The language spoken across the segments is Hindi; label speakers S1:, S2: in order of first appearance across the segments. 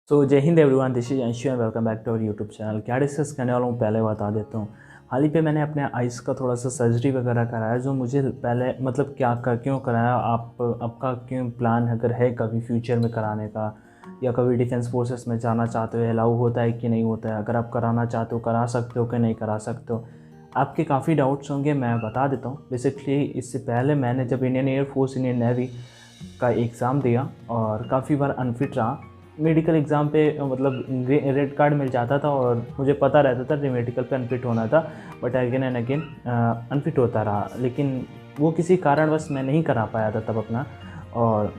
S1: तो जय हिंद everyone, this is Anshu and welcome back to our YouTube channel. क्या डिस्कस करने वाला हूँ पहले बता देता हूँ। हाल ही पे मैंने अपने आइज़ का थोड़ा सा सर्जरी वगैरह कराया, जो मुझे पहले मतलब क्यों कराया, आपका क्यों प्लान अगर है कभी फ्यूचर में कराने का, या कभी डिफेंस फोर्सेस में जाना चाहते हो, अलाउ होता है कि नहीं होता है, अगर आप कराना चाहते हो करा सकते हो कि नहीं करा सकते हो, आपके काफ़ी डाउट्स होंगे। मैं बता देता हूँ। बेसिकली इससे पहले मैंने जब इंडियन एयरफोर्स, इंडियन नेवी का एग्ज़ाम दिया और काफ़ी बार अनफिट रहा। मेडिकल एग्ज़ाम पे मतलब रेड कार्ड मिल जाता था और मुझे पता रहता था मेडिकल पे अनफिट होना था, but again and again unfit होता रहा। लेकिन वो किसी कारणवश मैं नहीं करा पाया था तब अपना। और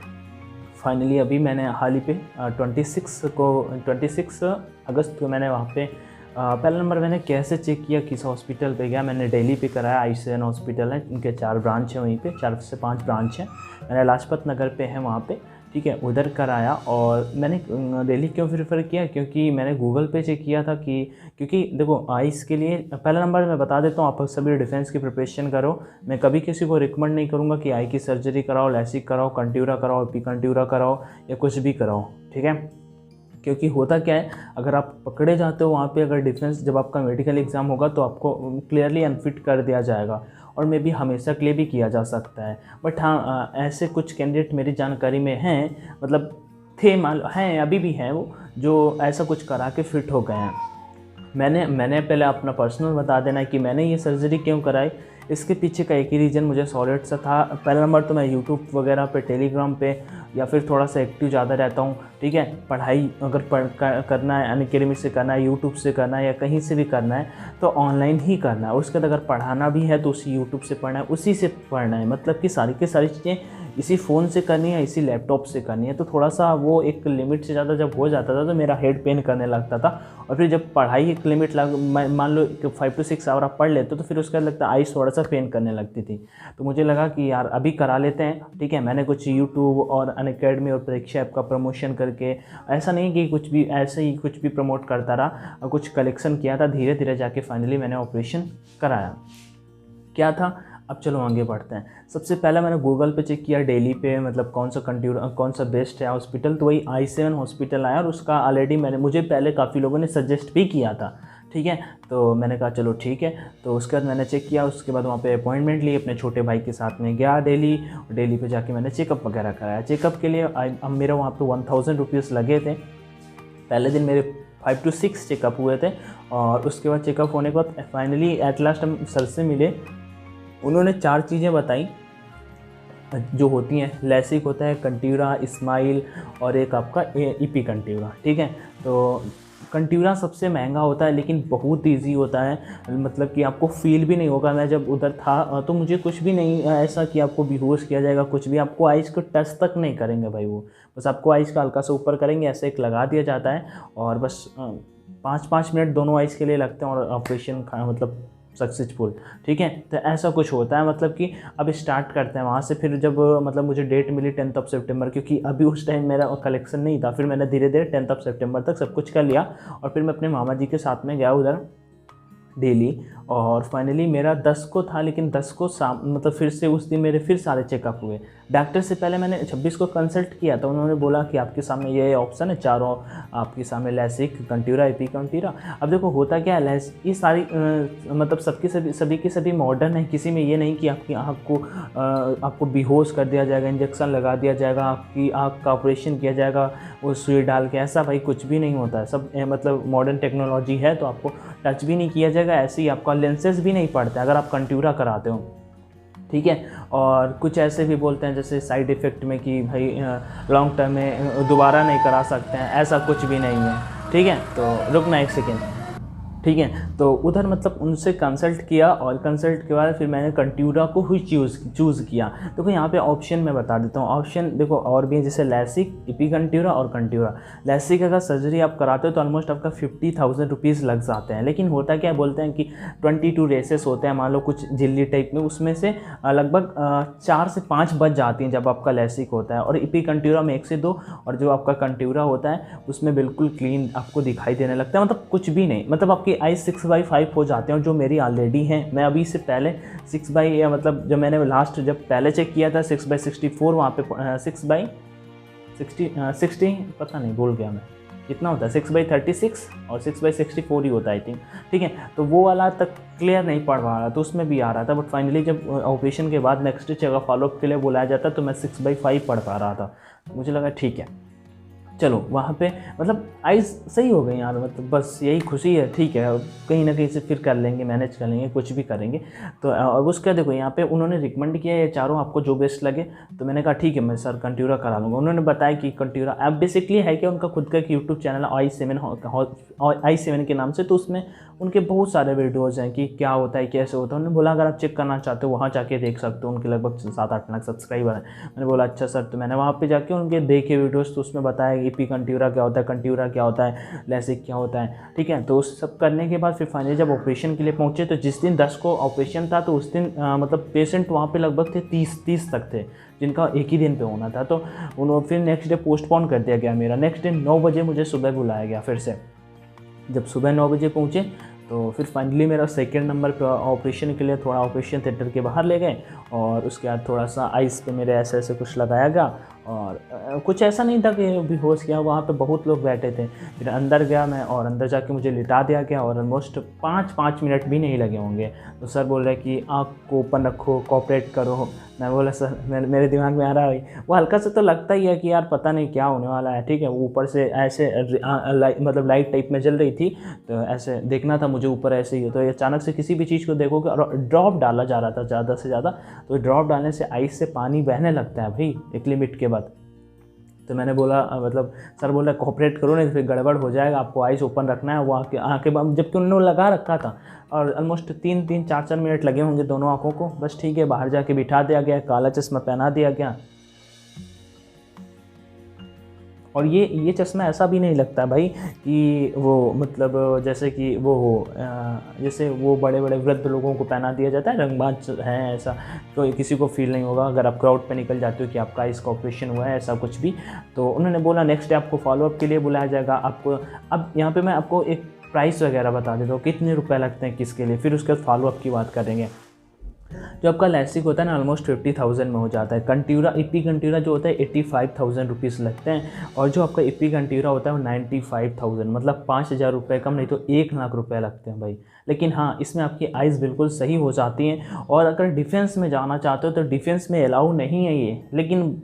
S1: फाइनली अभी मैंने हाल ही पे 26 अगस्त को मैंने वहाँ पे पहला नंबर मैंने कैसे चेक किया, किस हॉस्पिटल पे गया, मैंने दिल्ली पे कराया। आईसीएन हॉस्पिटल है, उनके 4 ब्रांच हैं, वहीं पे 4 से 5 ब्रांच हैं। मैंने लाजपत नगर पे है वहाँ पे, ठीक है, उधर कराया। और मैंने दिल्ली क्यों प्रेफर किया, क्योंकि मैंने गूगल पे चेक किया था कि क्योंकि देखो आइज़ के लिए पहला नंबर मैं बता देता हूँ, आप सभी डिफेंस की प्रिपरेशन करो। मैं कभी किसी को रिकमेंड नहीं करूँगा कि आई की सर्जरी कराओ, लैसिक कराओ, कंट्यूरा कराओ, पी कंट्यूरा कराओ या कुछ भी कराओ, ठीक है। क्योंकि होता क्या है, अगर आप पकड़े जाते हो वहाँ पे, अगर डिफेंस जब आपका मेडिकल एग्ज़ाम होगा तो आपको क्लियरली अनफिट कर दिया जाएगा और मे भी हमेशा के लिए भी किया जा सकता है। बट हाँ, ऐसे कुछ कैंडिडेट मेरी जानकारी में हैं, मतलब थे, मान हैं, अभी भी हैं वो, जो ऐसा कुछ करा के फिट हो गए हैं। मैंने पहले अपना पर्सनल बता देना है कि मैंने ये सर्जरी क्यों कराई। इसके पीछे का एक ही रीज़न मुझे सॉलिड सा था। पहला नंबर तो मैं यूट्यूब वगैरह पे, टेलीग्राम पे या फिर थोड़ा सा एक्टिव ज़्यादा रहता हूँ, ठीक है। पढ़ाई अगर करना है, अनअकैडमी से करना है, यूट्यूब से करना है या कहीं से भी करना है तो ऑनलाइन ही करना है। उसके बाद अगर पढ़ाना भी है तो उसी यूट्यूब से पढ़ना है, उसी से पढ़ना है। मतलब कि सारी की सारी चीज़ें इसी फ़ोन से करनी है, इसी लैपटॉप से करनी है। तो थोड़ा सा वो एक लिमिट से ज़्यादा जब हो जाता था तो मेरा हेड पेन करने लगता था। और फिर जब पढ़ाई एक लिमिट मान लो कि 5 to 6 आवर आप पढ़ लेते तो फिर उसके बाद लगता है आइज़ थोड़ा सा पेन करने लगती थी। तो मुझे लगा कि यार अभी करा लेते हैं, ठीक है। मैंने कुछ यूट्यूब और अनअकैडमी और परीक्षा ऐप का प्रमोशन करके, ऐसा नहीं कि कुछ भी ऐसे ही कुछ भी प्रमोट करता रहा, और कुछ कलेक्शन किया था, धीरे धीरे जाके फाइनली मैंने ऑपरेशन कराया। क्या था, अब चलो आगे बढ़ते हैं। सबसे पहले मैंने गूगल पे चेक किया दिल्ली पे, मतलब कौन सा बेस्ट है हॉस्पिटल, तो वही I7 हॉस्पिटल आया। और उसका ऑलरेडी मुझे पहले काफ़ी लोगों ने सजेस्ट भी किया था, ठीक है। तो मैंने कहा चलो ठीक है। तो उसके बाद मैंने चेक किया, उसके बाद वहाँ पे अपॉइंटमेंट ली, अपने छोटे भाई के साथ में गया दिल्ली पे जाके मैंने चेकअप वगैरह कराया। चेकअप के लिए अब मेरा वहाँ पे 1000 रुपीज़ लगे थे। पहले दिन मेरे 5 to 6 चेकअप हुए थे। और उसके बाद चेकअप होने के बाद फाइनली एट लास्ट हम सर से मिले। उन्होंने 4 चीज़ें बताई जो होती हैं। लैसिक होता है, कंट्यूरा, स्माइल और एक आपका ईपी कंट्यूरा, ठीक है। तो कंट्यूरा सबसे महंगा होता है लेकिन बहुत इजी होता है, मतलब कि आपको फील भी नहीं होगा। मैं जब उधर था तो मुझे कुछ भी नहीं ऐसा कि आपको बेहोश किया जाएगा, कुछ भी। आपको आइज़ को टच तक नहीं करेंगे भाई, वो बस आपको आइज़ का हल्का सा ऊपर करेंगे, ऐसे एक लगा दिया जाता है और बस 5-5 मिनट दोनों आइज़ के लिए लगते हैं और ऑपरेशन मतलब सक्सेसफुल, ठीक है। तो ऐसा कुछ होता है, मतलब कि अब स्टार्ट करते हैं वहाँ से। फिर जब मतलब मुझे डेट मिली 10 सितंबर, क्योंकि अभी उस टाइम मेरा कलेक्शन नहीं था। फिर मैंने धीरे धीरे 10 सितंबर तक सब कुछ कर लिया और फिर मैं अपने मामा जी के साथ में गया उधर दिल्ली। और फाइनली मेरा 10 को था, लेकिन 10 को मतलब फिर से उस दिन मेरे फिर सारे चेकअप हुए। डॉक्टर से पहले मैंने 26 को कंसल्ट किया तो उन्होंने बोला कि आपके सामने ये ऑप्शन है, चारों आपके सामने, लैसिक, कंट्यूरा, ईपी कंट्यूरा। अब देखो होता क्या है, ये सारी मतलब सभी के सभी मॉडर्न है। किसी में ये नहीं कि आपकी आँख को आपको बेहोश कर दिया जाएगा, इंजेक्शन लगा दिया जाएगा, आपकी आँख का ऑपरेशन किया जाएगा वो सुई डाल के, ऐसा भाई कुछ भी नहीं होता है। सब मतलब मॉडर्न टेक्नोलॉजी है, तो आपको टच भी नहीं किया जाएगा। ऐसे ही आपका लेंसेज भी नहीं पड़ता अगर आप कंट्यूरा कराते हो, ठीक है। और कुछ ऐसे भी बोलते हैं जैसे साइड इफ़ेक्ट में कि भाई लॉन्ग टर्म में दोबारा नहीं करा सकते हैं, ऐसा कुछ भी नहीं है, ठीक है। तो रुकना एक सेकेंड, ठीक है। तो उधर मतलब उनसे कंसल्ट किया और कंसल्ट के बाद फिर मैंने कंट्यूरा को ही चूज़ किया। देखो यहाँ पे ऑप्शन मैं बता देता हूँ। ऑप्शन देखो और भी है, जैसे लैसिक, ईपी कंट्यूरा और कंट्यूरा। लैसिक अगर सर्जरी आप कराते हो तो ऑलमोस्ट आपका 50,000 रुपीज़ लग जाते हैं। लेकिन होता क्या बोलते हैं कि 22 रेसेस होते हैं, मान लो कुछ झिल्ली टाइप में, उसमें से लगभग 4 से 5 बच जाती हैं जब आपका लैसिक होता है। और ईपी कंट्यूरा में 1 से 2, और जो आपका कंट्यूरा होता है उसमें बिल्कुल क्लीन आपको दिखाई देने लगता है, मतलब कुछ भी नहीं, मतलब आपकी आई 6/5 हो जाते हैं, जो मेरी ऑलरेडी हैं। मैं अभी से पहले 6/, मतलब जब मैंने लास्ट जब पहले चेक किया था 6/64, वहाँ पे 6/60 पता नहीं, भूल गया मैं, कितना होता है 6/36 और 6/64 ही होता है आई थिंक, ठीक है। तो वो वाला तक क्लियर नहीं पढ़ पा रहा, तो उसमें भी आ रहा था, बट फाइनली जब ऑपरेशन के बाद नेक्स्ट जगह फॉलोअप के लिए बुलाया जाता तो मैं 6/5 पढ़ पा रहा था। मुझे लगा ठीक है चलो वहाँ पे मतलब आइज़ सही हो गई यार, मतलब बस यही खुशी है, ठीक है कहीं ना कहीं से फिर कर लेंगे, मैनेज कर लेंगे, कुछ भी करेंगे। तो अब उसका देखो यहाँ पे उन्होंने रिकमेंड किया ये चारों आपको जो बेस्ट लगे, तो मैंने कहा ठीक है मैं सर कंट्यूरा करा लूँगा। उन्होंने बताया कि कंट्यूरा ऐप बेसिकली है कि उनका खुद का एक यूट्यूब चैनल है i7 के नाम से, तो उसमें उनके बहुत सारे वीडियोज़ हैं कि क्या होता है कैसे होता है। उन्होंने बोला अगर आप चेक करना चाहते हो वहाँ जाके देख सकते हो, उनके लगभग 7-8 लाख सब्सक्राइबर हैं। मैंने बोला अच्छा सर, तो मैंने वहाँ पे जाके उनके देखे वीडियोज़, तो उसमें बताया ईपी कंट्यूरा क्या होता है, कंट्यूरा क्या होता है, लेसिक क्या होता है, ठीक है। तो उस सब करने के बाद फिर फाइनली जब ऑपरेशन के लिए पहुँचे, तो जिस दिन 10 को ऑपरेशन था तो उस दिन मतलब पेशेंट वहाँ पर लगभग थे 30 तक थे जिनका एक ही दिन पे होना था। तो उन्होंने फिर नेक्स्ट डे पोस्टपोन कर दिया गया मेरा। नेक्स्ट डे 9 बजे मुझे सुबह बुलाया गया फिर से। जब सुबह 9 बजे पहुँचे तो फिर फाइनली मेरा सेकंड नंबर पे ऑपरेशन के लिए थोड़ा ऑपरेशन थिएटर के बाहर ले गए, और उसके बाद थोड़ा सा आइस पे मेरे ऐसे ऐसे कुछ लगाया गया, और कुछ ऐसा नहीं था कि बेहोश किया, वहाँ पे बहुत लोग बैठे थे। फिर अंदर गया मैं, और अंदर जाके मुझे लिटा दिया गया, और ऑलमोस्ट 5 मिनट भी नहीं लगे होंगे। तो सर बोल रहे कि आँख को ओपन रखो, कोऑपरेट करो। मैं बोला सर, मेरे दिमाग में आ रहा है वो हल्का सा तो लगता ही है कि यार पता नहीं क्या होने वाला है, ठीक है। ऊपर से ऐसे मतलब लाइट टाइप में जल रही थी, तो ऐसे देखना था मुझे ऊपर ऐसे ही। तो अचानक से किसी भी चीज़ को देखोगे, और ड्रॉप डाला जा रहा था ज़्यादा से ज़्यादा, तो ड्रॉप डालने से आइस से पानी बहने लगता है भाई एक लिमिट के बाद। तो मैंने बोला मतलब सर बोला कोऑपरेट करो नहीं तो फिर गड़बड़ हो जाएगा, आपको आइस ओपन रखना है। वो आँखें जबकि उन्होंने लगा रखा था, और ऑलमोस्ट 3-4 मिनट लगे होंगे दोनों आँखों को। बस ठीक है, बाहर जाके बिठा दिया गया, काला चश्मा पहना दिया गया। और ये चश्मा ऐसा भी नहीं लगता भाई कि वो मतलब जैसे कि वो हो जैसे वो बड़े बड़े वृद्ध लोगों को पहना दिया जाता है, रंगबाज है ऐसा, तो किसी को फील नहीं होगा अगर आप क्राउड पे निकल जाते हो कि आपका इसका ऑपरेशन हुआ है, ऐसा कुछ भी। तो उन्होंने बोला नेक्स्ट डे आपको फॉलोअप के लिए बुलाया जाएगा आपको। अब यहाँ पे मैं आपको एक प्राइस वगैरह बता देता हूँ, कितने रुपए लगते हैं किसके लिए, फिर उसके बाद फॉलोअप की बात करेंगे। जो आपका लेसिक होता है ना ऑलमोस्ट 50,000 में हो जाता है। कंट्यूरा ईपी कंट्यूरा जो होता है 85,000 रुपीज़ लगते हैं, और जो आपका ईपी कंट्यूरा होता है वो 95,000, मतलब 5,000 रुपये कम नहीं तो 1 लाख रुपए लगते हैं भाई। लेकिन हाँ, इसमें आपकी आइज़ बिल्कुल सही हो जाती हैं। और अगर डिफेंस में जाना चाहते हो तो डिफेंस में अलाउ नहीं है ये, लेकिन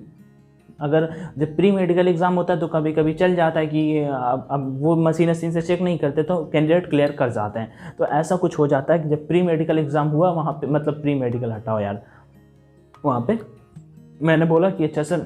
S1: अगर जब प्री मेडिकल एग्ज़ाम होता है तो कभी कभी चल जाता है कि अब वो मशीन से चेक नहीं करते तो कैंडिडेट क्लियर कर जाते हैं। तो ऐसा कुछ हो जाता है कि जब प्री मेडिकल एग्ज़ाम हुआ वहाँ पे, मतलब प्री मेडिकल हटाओ यार, वहाँ पे मैंने बोला कि अच्छा सर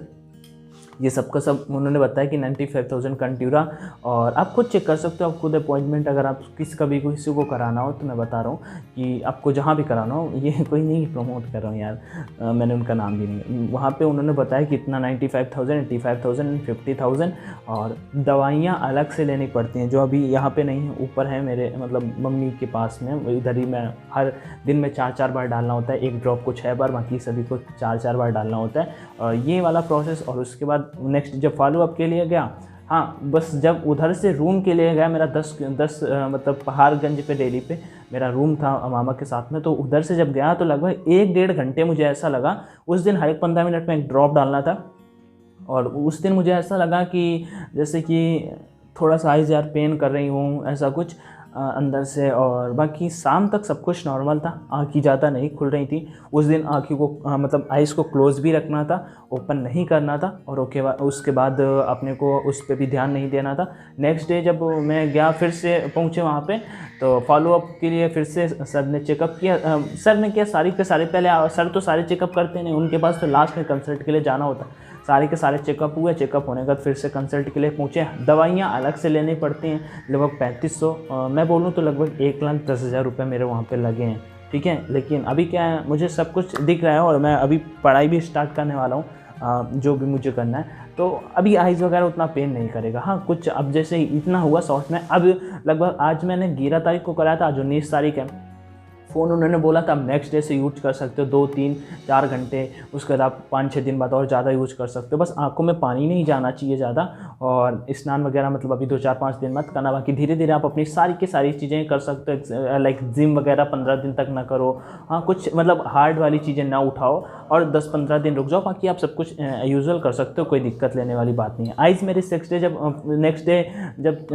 S1: ये सबका सब उन्होंने बताया कि 95,000 कंट्यूरा, और आप खुद चेक कर सकते हो, आप खुद अपॉइंटमेंट अगर आप किसी को कराना हो तो मैं बता रहा हूँ कि आपको जहाँ भी कराना हो, ये कोई नहीं प्रमोट कर रहा हूँ यार, मैंने उनका नाम भी नहीं, वहाँ पे उन्होंने बताया कि इतना 95,000, 85,000, 50,000, और दवाइयाँ अलग से लेनी पड़ती हैं जो अभी यहाँ पे नहीं है, ऊपर है मेरे मतलब मम्मी के पास में, इधर ही मैं हर दिन में 4-4 बार डालना होता है, एक ड्रॉप को 6 बार, बाकी सभी को 4-4 बार डालना होता है, और ये वाला प्रोसेस। और उसके बाद नेक्स्ट जब फॉलोअप के लिए गया, हाँ बस जब उधर से रूम के लिए गया, मेरा 10 मतलब पहाड़गंज पे दिल्ली पे मेरा रूम था मामा के साथ में, तो उधर से जब गया तो लगभग 1-1.5 घंटे मुझे ऐसा लगा। उस दिन हर एक 15 मिनट में एक ड्रॉप डालना था, और उस दिन मुझे ऐसा लगा कि जैसे कि थोड़ा सा आइज़ यार पेन कर रही हूँ, ऐसा कुछ अंदर से। और बाकी शाम तक सब कुछ नॉर्मल था, आँखें ज़्यादा नहीं खुल रही थी उस दिन। आँखों को मतलब आइज़ को क्लोज भी रखना था, ओपन नहीं करना था, और उसके बाद अपने को उस पर भी ध्यान नहीं देना था। नेक्स्ट डे जब मैं गया, फिर से पहुँचे वहाँ पे, तो फॉलोअप के लिए फिर से सर ने चेकअप किया। सर ने किया सारी के सारे, पहले सर तो सारे चेकअप करते नहीं, उनके पास तो लास्ट में कंसल्ट के लिए जाना होता। सारे के सारे चेकअप हुए, चेकअप होने के बाद फिर से कंसल्ट के लिए पहुँचे। दवाइयाँ अलग से लेनी पड़ती हैं, लगभग 3500, मैं बोलूँ तो लगभग 1,10,000 रुपये मेरे वहाँ पे लगे हैं, ठीक है। लेकिन अभी क्या है, मुझे सब कुछ दिख रहा है, और मैं अभी पढ़ाई भी स्टार्ट करने वाला हूँ, जो भी मुझे करना है। तो अभी आइज़ वगैरह उतना पेन नहीं करेगा। हाँ कुछ अब जैसे इतना हुआ शॉर्ट में, अब लगभग आज मैंने 11 तारीख को कराया था, आज 19 तारीख है, फ़ोन उन्होंने बोला था आप नेक्स्ट डे से यूज कर सकते हो 2-3-4 घंटे, उसके बाद आप 5-6 दिन बाद और ज़्यादा यूज कर सकते हो। बस आँखों में पानी नहीं जाना चाहिए ज़्यादा, और स्नान वगैरह मतलब अभी 2-4-5 दिन मत करना, बाकी धीरे धीरे आप अपनी सारी की सारी चीज़ें कर सकते हो। लाइक जिम वगैरह 15 दिन तक ना करो, हाँ कुछ मतलब हार्ड वाली चीज़ें ना उठाओ, और 10-15 दिन रुक जाओ, बाकी आप सब कुछ यूजुअल कर सकते हो, कोई दिक्कत लेने वाली बात नहीं है। आइज़ मेरी नेक्स्ट डे जब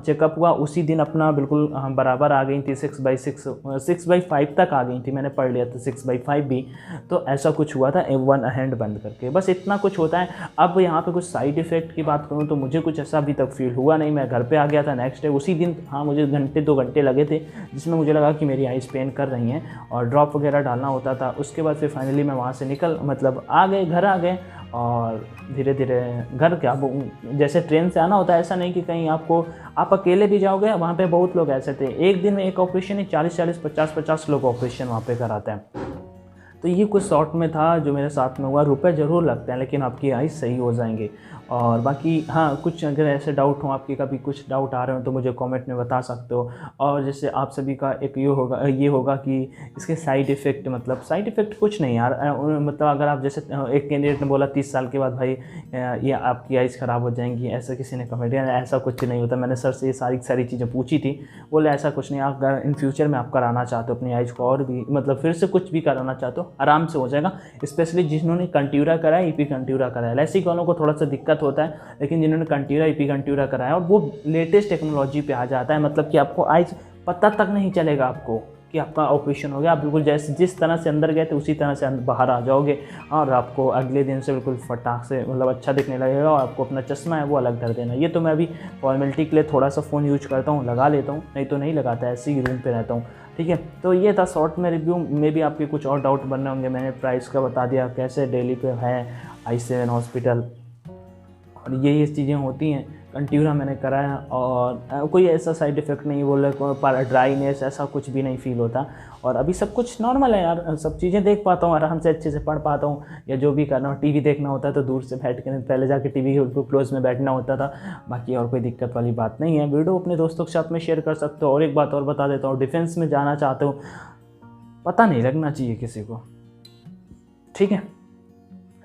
S1: चेकअप हुआ उसी दिन अपना बिल्कुल बराबर आ गई थी, 6/5 तक आ गई थी, मैंने पढ़ लिया था 6/5 भी। तो ऐसा कुछ हुआ था 1 हैंड बंद करके, बस इतना कुछ होता है। अब यहाँ पे कुछ साइड इफ़ेक्ट की बात करूँ तो मुझे कुछ ऐसा अभी तक फील हुआ नहीं। मैं घर पे आ गया था नेक्स्ट डे, उसी दिन हाँ मुझे 2 घंटे लगे थे जिसमें मुझे लगा कि मेरी आइज़ पेन कर रही हैं और ड्रॉप वगैरह डालना होता था। उसके बाद फिर फाइनली मैं वहाँ से घर आ गए, और धीरे धीरे घर क्या जैसे ट्रेन से आना होता है, ऐसा नहीं कि कहीं आप अकेले भी जाओगे, वहाँ पे बहुत लोग ऐसे थे, एक दिन में एक ऑपरेशन ही 40-40 50-50 लोग ऑपरेशन वहाँ पे कराते हैं। तो ये कुछ शॉर्ट में था जो मेरे साथ में हुआ। रुपए ज़रूर लगते हैं लेकिन आपकी आइज़ सही हो जाएंगे। और बाकी हाँ, कुछ अगर ऐसे डाउट हो, आपके कभी कुछ डाउट आ रहे हो तो मुझे कमेंट में बता सकते हो। और जैसे आप सभी का एक ये होगा कि इसके साइड इफ़ेक्ट, मतलब साइड इफ़ेक्ट कुछ नहीं यार, मतलब अगर आप जैसे एक कैंडिडेट ने बोला 30 साल के बाद भाई ये आपकी आइज़ ख़राब हो जाएंगी, ऐसा किसी ने कमेंट किया, ऐसा कुछ नहीं होता। मैंने सर से ये सारी चीज़ें पूछी थी, बोले ऐसा कुछ नहीं। आप अगर इन फ्यूचर में आप कराना चाहते हो अपनी आइज़ को और भी मतलब फिर से कुछ भी कराना चाहते हो, आराम से हो जाएगा। स्पेशली जिन्होंने कंट्यूरा कराया, ईपी कंट्यूरा कराया, लैसिक वालों को थोड़ा सा दिक्कत होता है, लेकिन जिन्होंने कंट्यूरा ईपी कंट्यूरा कराया और वो लेटेस्ट टेक्नोलॉजी पे आ जाता है, मतलब कि आपको आइज़ पता तक नहीं चलेगा आपको कि आपका ऑपरेशन हो गया। आप बिल्कुल जैसे जिस तरह से अंदर गए थे उसी तरह से बाहर आ जाओगे, और आपको अगले दिन से बिल्कुल फटाक से मतलब अच्छा दिखने लगेगा, और आपको अपना चश्मा है वो अलग कर देना। ये तो मैं अभी फॉर्मेलिटी के लिए थोड़ा सा फ़ोन यूज करता हूँ, लगा लेता हूँ, नहीं तो नहीं लगाता, ऐसे ही रूम पे रहता हूँ। ठीक है, तो ये था शॉर्ट में रिव्यू। में भी आपके कुछ और डाउट बनने होंगे, मैंने प्राइस का बता दिया, कैसे दिल्ली पे है i7 हॉस्पिटल, और ये चीज़ें होती हैं। कंट्यूरा मैंने कराया और कोई ऐसा साइड इफ़ेक्ट नहीं, बोले ड्राइनेस ऐसा कुछ भी नहीं फील होता, और अभी सब कुछ नॉर्मल है यार, सब चीज़ें देख पाता हूँ आराम से, अच्छे से पढ़ पाता हूँ, या जो भी करना हो, टीवी देखना होता है तो दूर से बैठ के, पहले जाके टीवी के बिल्कुल क्लोज में बैठना होता था। बाकी और कोई दिक्कत वाली बात नहीं है। वीडियो अपने दोस्तों के साथ में शेयर कर सकते हो। और एक बात और बता देता हूँ, डिफेंस में जाना चाहते हो, पता नहीं लगना चाहिए किसी को, ठीक है,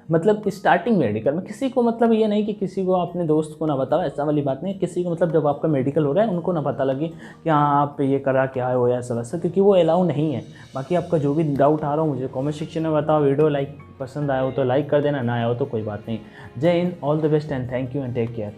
S1: मतलब स्टार्टिंग मेडिकल में किसी को, मतलब ये नहीं कि किसी को अपने दोस्त को ना बताओ, ऐसा वाली बात नहीं है। किसी को मतलब जब आपका मेडिकल हो रहा है उनको ना पता लगे कि हाँ आप ये करा क्या हो या ऐसा वैसा, क्योंकि वो अलाउ नहीं है। बाकी आपका जो भी डाउट आ रहा हो मुझे कमेंट सेक्शन में बताओ। वीडियो पसंद आया हो तो लाइक कर देना, ना आया हो तो कोई बात नहीं। जय हिंद, all the best and thank you and take care.